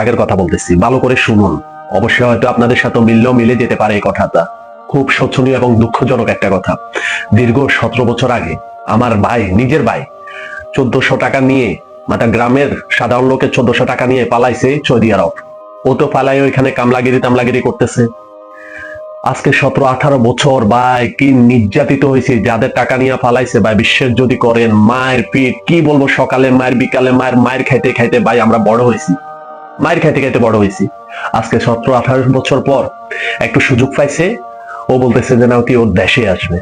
আগের কথা বলতেছি, ভালো করে শুনুন। অবশ্যই হয়তো আপনাদের সাথে মিলে যেতে পারে এই কথাটা। খুব শোচনীয় এবং দুঃখজনক একটা কথা। দীর্ঘ 17 বছর আগে আমার ভাই, নিজের ভাই, 1400 টাকা নিয়ে, মানে গ্রামের সাধারণ লোকের 1400 টাকা নিয়ে পালাইছে সৌদি আরব। ও তো পালাই ওইখানে কামলাগিরি করতেছে। আজকে 17-18 বছর ভাই কি নির্যাতিত হয়েছে, যাদের টাকা নিয়ে পালাইছে ভাই, বিশ্বাস যদি করেন, মায়ের পিঠ কি বলবো, সকালে মায়ের, বিকালে মায়ের, মায়ের খাইতে খাইতে ভাই আমরা বড় হয়েছি, মায়ের খাইতে খাইতে বড় হয়েছি। আজকে 17-18 বছর পর একটু সুযোগ পাইছে, ও বলতেছে যে না, তুই ওর দেশে আসবে।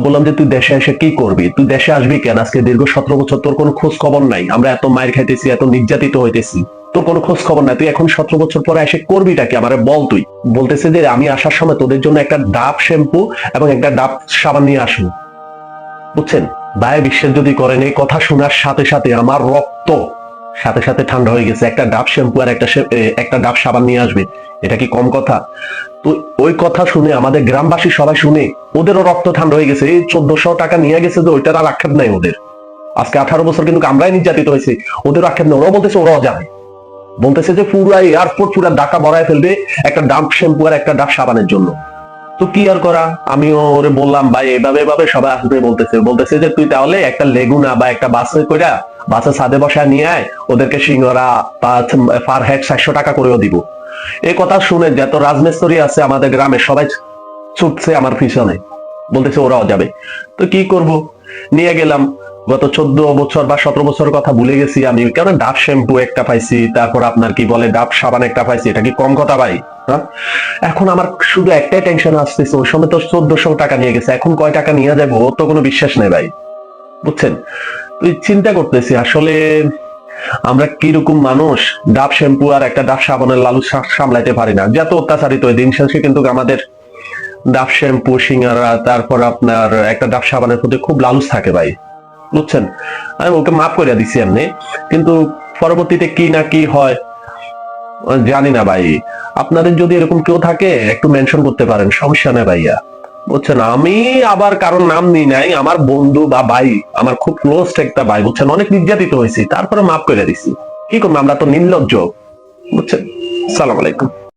বললাম যে তুই দেশে এসে কি করবি, তুই দেশে আসবি কেন? আজকে দীর্ঘ 17 বছর তোর কোনো খোঁজ খবর নাই, আমরা এত মায়ের খাইতেছি, এত নির্যাতিত হইতেছি, তোর কোনো খোঁজ খবর নাই, তুই এখন 17 বছর পরে এসে করবিটা কি আমারে বল তুই। বলতেছে যে আমি আসার সময় তোদের জন্য একটা ডাব শ্যাম্পু এবং একটা ডাব সাবান নিয়ে আসবো। বুঝছেন ভাই, বিশ্বাস যদি করেন, এই কথা শোনার সাথে সাথে আমার রক্ত সাথে সাথে ঠান্ডা হয়ে গেছে। একটা ডাব শ্যাম্পু আর একটা ডাব সাবান নিয়ে আসবে, এটা কি কম কথা? তো ওই কথা শুনে আমাদের গ্রামবাসী সবাই শুনে ওদেরও রক্ত ঠান্ডা হয়ে গেছে। এই 1400 টাকা নিয়ে গেছে, যে ওইটার আর আক্ষেপ নাই ওদের। আজকে 18 বছর কিন্তু আমরাই নির্যাতিত হয়েছে, ওদের আক্ষেপ নেই। ওরাও বলতেছে ওরাও যাবে, বলতেছে যে পুরো এয়ারপোর্ট পুরো ঢাকা ভরায় ফেলবে একটা ডাব শ্যাম্পু আর একটা ডাব সাবানের জন্য। তো কি আর করা, আমিও ওরে বললাম ভাই এভাবে এভাবে সবাই আসবে। বলতেছে যে তুই তাহলে একটা লেগুনা বা একটা বাসে কইরা বাসে ছাদে বসা নিয়ে আয়, ওদেরকে সিঙ্গরা পার হেড 400 টাকা করেও দিব। এই কথা শুনে যত রাজমিস্ত্রি আছে আমাদের গ্রামে সবাই ছুটছে আমার পিছনে, বলতেছে ওরাও যাবে। তো কি করব, নিয়ে গেলাম। গত 14 বছর বা 17 বছরের কথা ভুলে গেছি আমি, কেন ডাব শ্যাম্পু একটা পাইছি, তারপর আপনার কি বলে ডাব সাবান একটা পাইছি, এটা কি কম কথা ভাই? হ্যাঁ, এখন আমার শুধু একটাই টেনশন আসতেছে, ওই সময় তো 1400 টাকা নিয়ে গেছে, এখন কয় টাকা নিয়ে যাবো ওর তো কোনো বিশ্বাস নেই ভাই। বুঝছেন, তুই চিন্তা করতেছি আসলে আমরা কিরকম মানুষ, ডাব শ্যাম্পু আর একটা ডাব সাবানের লালু সামলাইতে পারি না, যত অত্যাচারিত। দিন শেষে কিন্তু আমাদের ডাব শ্যাম্পু, সিঙ্গারা, তারপর আপনার একটা ডাব সাবানের প্রতি খুব লালুচ থাকে ভাই। বুঝছেন, আমি ওকে মাফ করে দিছি এমনি, কিন্তু পরবর্তীতে কি না কি হয় জানি না ভাই। আপনাদের যদি এরকম কেউ থাকে একটু মেনশন করতে পারেন, সমস্যা নেই ভাইয়া। বুঝছেন, আমি আবার কারোর নাম নিই নাই, আমার বন্ধু বা ভাই, আমার খুব ক্লোজ একটা ভাই, বুঝছেন, অনেক নির্যাতিত হয়েছি, তারপরে মাফ করে দিছি। কি করবো, আমরা তো নির্লজ্জ। বুঝছেন, সালাম আলাইকুম।